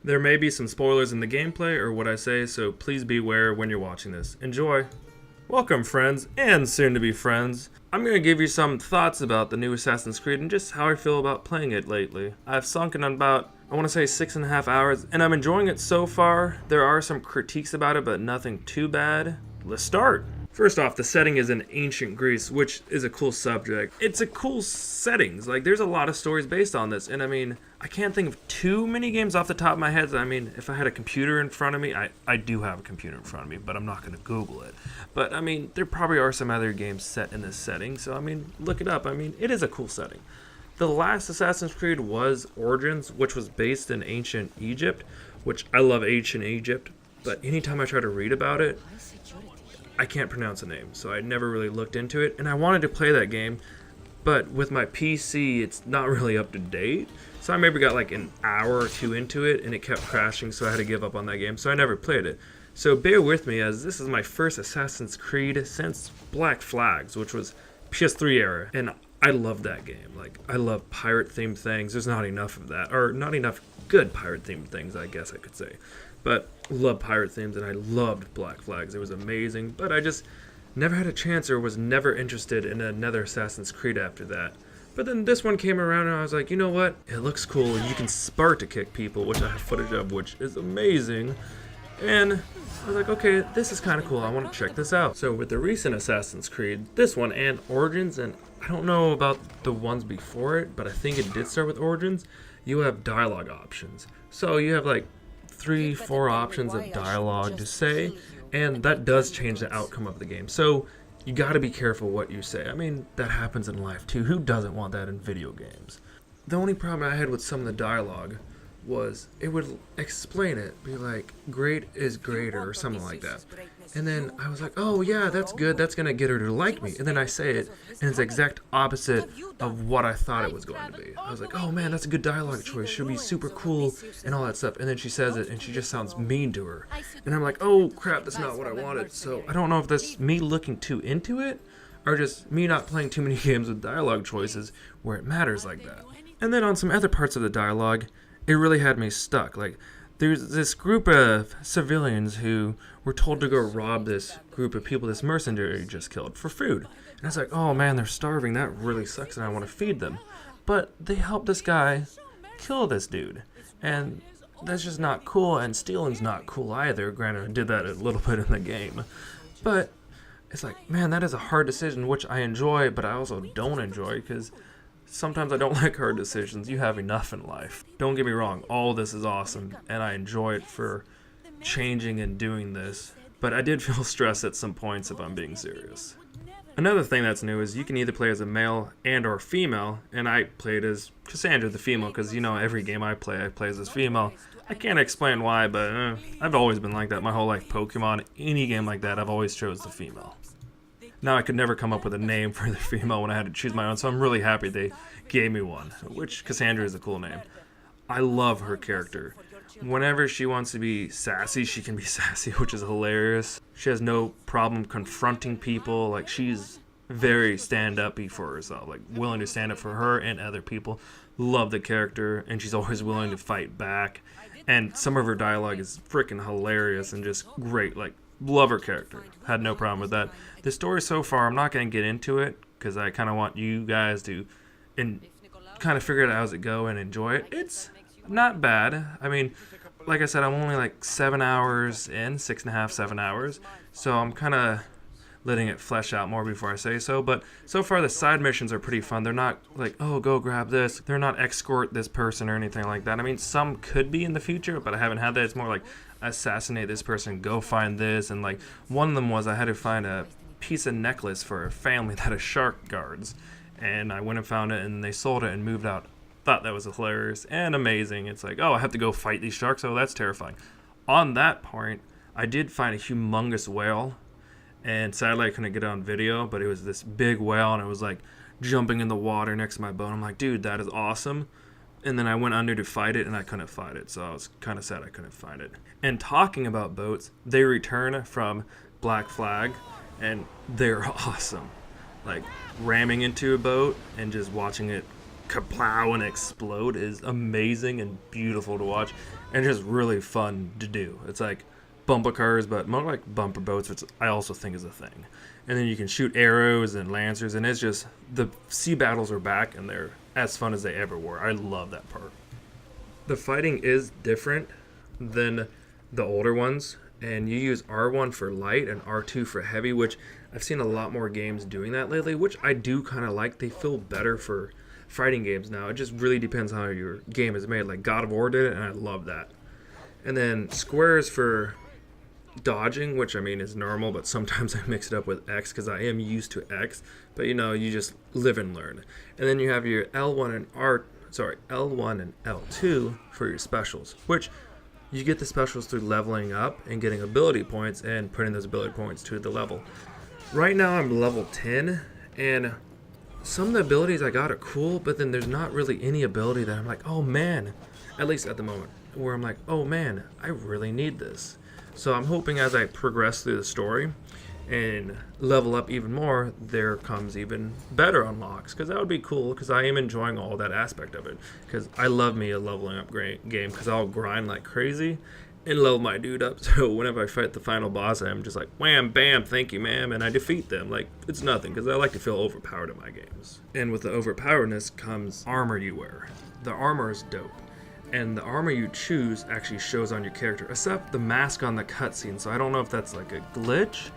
There may be some spoilers in the gameplay or what I say, so please beware when you're watching this. Enjoy! Welcome, friends, and soon-to-be friends. I'm going to give you some thoughts about the new Assassin's Creed and just how I feel about playing it lately. I've sunk in about, I want to say 6.5 hours, and I'm enjoying it so far. There are some critiques about it, but nothing too bad. Let's start! First off, the setting is in ancient Greece, which is a cool subject. It's a cool settings. Like, there's a lot of stories based on this, and I mean, I can't think of too many games off the top of my head. I mean, if I had a computer in front of me, I do have a computer in front of me, but I'm not going to Google it. But, I mean, there probably are some other games set in this setting, so, I mean, look it up. I mean, it is a cool setting. The last Assassin's Creed was Origins, which was based in ancient Egypt, which I love ancient Egypt, but anytime I try to read about it, I can't pronounce the name, so I never really looked into it, and I wanted to play that game, but with my PC, it's not really up to date, so I maybe got like an hour or two into it, and it kept crashing, so I had to give up on that game, so I never played it. So bear with me, as this is my first Assassin's Creed since Black Flags, which was PS3 era, and I love that game. Like, I love pirate-themed things. There's not enough of that, or not enough good pirate-themed things, I guess I could say. But love pirate themes, and I loved Black Flags. It was amazing, but I just never had a chance or was never interested in another Assassin's Creed after that. But then this one came around, and I was like, you know what? It looks cool. You can Sparta kick people, which I have footage of, which is amazing. And I was like, okay, this is kind of cool. I want to check this out. So with the recent Assassin's Creed, this one and Origins, and I don't know about the ones before it, but I think it did start with Origins, you have dialogue options. So you have like 3-4 options of dialogue to say, and that does change the outcome of the game. So you got to be careful what you say. I mean, that happens in life too. Who doesn't want that in video games? The only problem I had with some of the dialogue was it would explain it, be like, great is greater or something like that. And then I was like, oh yeah, that's good, that's gonna get her to like me. And then I say it, and it's the exact opposite of what I thought it was going to be. I was like, oh man, that's a good dialogue choice, she'll be super cool and all that stuff. And then she says it, and she just sounds mean to her. And I'm like, oh crap, that's not what I wanted. So I don't know if that's me looking too into it, or just me not playing too many games with dialogue choices where it matters like that. And then on some other parts of the dialogue, it really had me stuck. Like, there's this group of civilians who were told to go rob this group of people this mercenary just killed for food. And I was like, oh man, they're starving. That really sucks, and I want to feed them. But they helped this guy kill this dude. And that's just not cool, and stealing's not cool either. Granted, I did that a little bit in the game. But it's like, man, that is a hard decision, which I enjoy, but I also don't enjoy, because sometimes I don't like hard decisions. You have enough in life. Don't get me wrong, all this is awesome, and I enjoy it for changing and doing this, but I did feel stressed at some points if I'm being serious. Another thing that's new is you can either play as a male and or female, and I played as Cassandra the female, because you know every game I play as this female. I can't explain why, but I've always been like that my whole life. Pokemon, any game like that, I've always chose the female. Now I could never come up with a name for the female when I had to choose my own, so I'm really happy they gave me one, which Cassandra is a cool name. I love her character. Whenever she wants to be sassy, she can be sassy, which is hilarious. She has no problem confronting people. Like, she's very stand-uppy for herself, like willing to stand up for her and other people. Love the character, and she's always willing to fight back. And some of her dialogue is freaking hilarious and just great. Like, love her character. Had no problem with that. The story so far, I'm not going to get into it because I kind of want you guys to kind of figure it out as it go and enjoy it. It's not bad. I mean, like I said, I'm only like 7 hours in, 6.5, 7 hours. So I'm kind of letting it flesh out more before I say so. But so far, the side missions are pretty fun. They're not like, oh, go grab this. They're not escort this person or anything like that. I mean, some could be in the future, but I haven't had that. It's more like assassinate this person, go find this. And like one of them was I had to find a piece of necklace for a family that a shark guards. And I went and found it, and they sold it and moved out. Thought that was hilarious and amazing. It's like, oh, I have to go fight these sharks. Oh, that's terrifying. On that point, I did find a humongous whale. And sadly, I couldn't get it on video, but it was this big whale, and it was like jumping in the water next to my boat. I'm like, dude, that is awesome. And then I went under to fight it, and I couldn't fight it. So I was kind of sad I couldn't find it. And talking about boats, they return from Black Flag, and they're awesome. Like ramming into a boat and just watching it kaplow and explode is amazing and beautiful to watch, and just really fun to do. It's like bumper cars, but more like bumper boats, which I also think is a thing. And then you can shoot arrows and lancers, and it's just, the sea battles are back, and they're as fun as they ever were. I love that part. The fighting is different than the older ones, and you use R1 for light and R2 for heavy, which I've seen a lot more games doing that lately, which I do kind of like. They feel better for fighting games now. It just really depends how your game is made. Like God of War did it, and I love that. And then squares for dodging, which I mean is normal, but sometimes I mix it up with X because I am used to X. But you just live and learn. And then you have your L1 and L2 for your specials, which you get the specials through leveling up and getting ability points and putting those ability points to the level. Right now I'm level 10, and some of the abilities I got are cool, but then there's not really any ability that I'm like, oh man, at least at the moment, where I'm like, oh man, I really need this. So I'm hoping as I progress through the story and level up even more, there comes even better unlocks, because that would be cool, because I am enjoying all that aspect of it, because I love me a leveling up great game, because I'll grind like crazy and level my dude up. So whenever I fight the final boss, I'm just like, wham, bam, thank you, ma'am, and I defeat them. Like, it's nothing, because I like to feel overpowered in my games. And with the overpoweredness comes armor you wear. The armor is dope, and the armor you choose actually shows on your character, except the mask on the cutscene. So I don't know if that's like a glitch,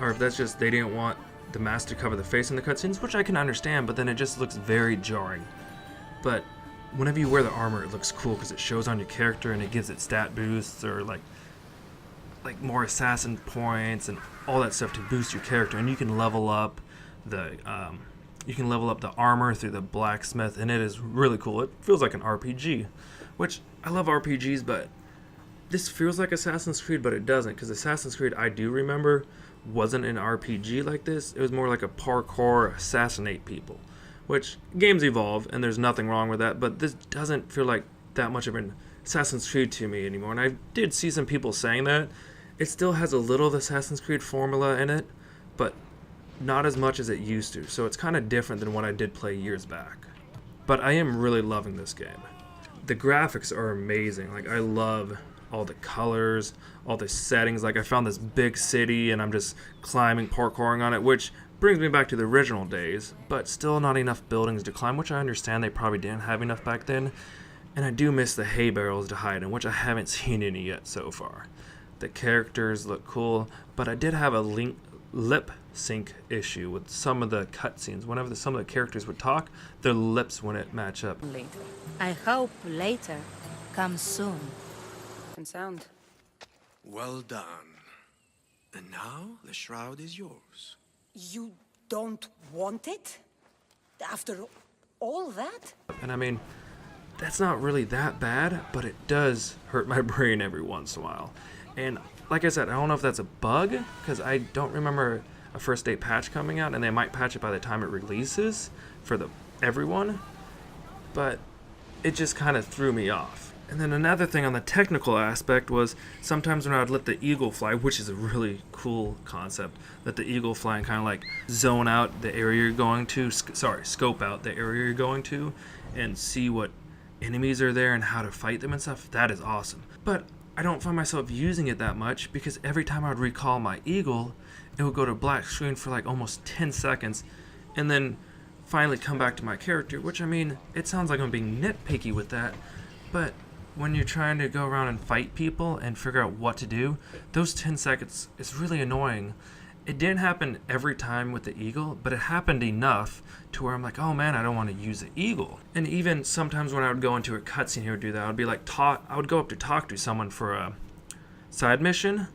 or if that's just they didn't want the mask to cover the face in the cutscenes, which I can understand, but then it just looks very jarring. But whenever you wear the armor, it looks cool because it shows on your character and it gives it stat boosts, or like more assassin points and all that stuff to boost your character. And you can level up the armor through the blacksmith, and it is really cool. It feels like an RPG, which I love RPGs, but this feels like Assassin's Creed, but it doesn't, because Assassin's Creed, I do remember, wasn't an RPG like this. It was more like a parkour assassinate people, which games evolve, and there's nothing wrong with that, but this doesn't feel like that much of an Assassin's Creed to me anymore. And I did see some people saying that it still has a little of the Assassin's Creed formula in it, but not as much as it used to. So it's kind of different than what I did play years back. But I am really loving this game. The graphics are amazing. Like, I love all the colors, all the settings. Like, I found this big city, and I'm just climbing, parkouring on it, which brings me back to the original days, but still not enough buildings to climb, which I understand they probably didn't have enough back then. And I do miss the hay barrels to hide in, which I haven't seen any yet so far. The characters look cool, but I did have a lip sync issue with some of the cutscenes. Whenever some of the characters would talk, their lips wouldn't match up. Later. I hope later comes soon. And sound. Well done. And now the shroud is yours. You don't want it? After all that? And I mean, that's not really that bad, but it does hurt my brain every once in a while. And like I said, I don't know if that's a bug, because I don't remember a first day patch coming out, and they might patch it by the time it releases for everyone, but it just kind of threw me off. And then another thing on the technical aspect was sometimes when I would let the eagle fly, which is a really cool concept, let the eagle fly and kind of like zone out the area you're going to, scope out the area you're going to and see what enemies are there and how to fight them and stuff. That is awesome. But I don't find myself using it that much, because every time I would recall my eagle, it would go to black screen for like almost 10 seconds and then finally come back to my character, which, I mean, it sounds like I'm being nitpicky with that, but when you're trying to go around and fight people and figure out what to do, those 10 seconds is really annoying. It didn't happen every time with the eagle, but it happened enough to where I'm like, oh man, I don't want to use the eagle. And even sometimes when I would go into a cutscene, he would do that. I would be like, I would go up to talk to someone for a side mission,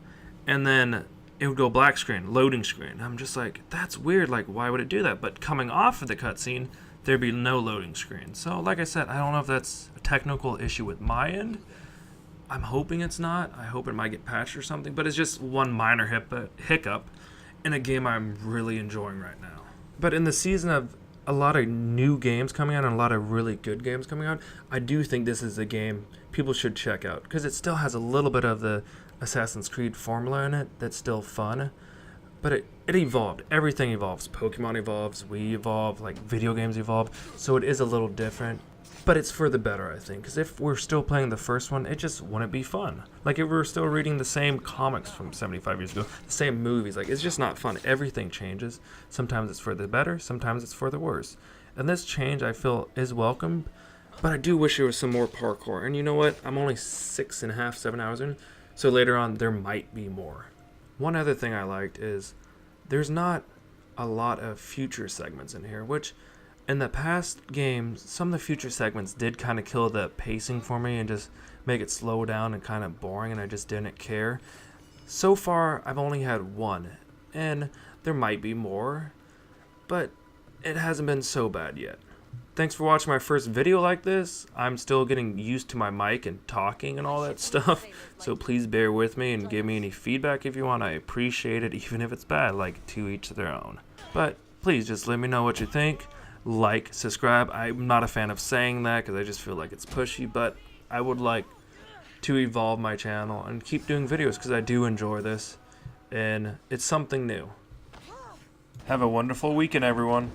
and then it would go black screen, loading screen. I'm just like, that's weird. Like, why would it do that? But coming off of the cutscene, there'd be no loading screen. So like I said, I don't know if that's a technical issue with my end. I'm hoping it's not. I hope it might get patched or something, but it's just one minor hiccup in a game I'm really enjoying right now. But in the season of a lot of new games coming out and a lot of really good games coming out, I do think this is a game people should check out, because it still has a little bit of the Assassin's Creed formula in it that's still fun, but it evolved. Everything evolves. Pokemon evolves, we evolve, like video games evolve, so it is a little different. But it's for the better, I think, because if we're still playing the first one, it just wouldn't be fun. Like, if we were still reading the same comics from 75 years ago, the same movies, like, it's just not fun. Everything changes. Sometimes it's for the better, sometimes it's for the worse. And this change, I feel, is welcome, but I do wish there was some more parkour. And you know what? I'm only 6.5, 7 hours in, so later on, there might be more. One other thing I liked is there's not a lot of future segments in here, which in the past games, some of the future segments did kind of kill the pacing for me and just make it slow down and kind of boring, and I just didn't care. So far, I've only had one, and there might be more, but it hasn't been so bad yet. Thanks for watching my first video like this. I'm still getting used to my mic and talking and all that stuff, so please bear with me and give me any feedback if you want. I appreciate it, even if it's bad, like, to each their own. But please just let me know what you think. Like, subscribe. I'm not a fan of saying that because I just feel like it's pushy, but I would like to evolve my channel and keep doing videos because I do enjoy this and it's something new. Have a wonderful weekend, everyone.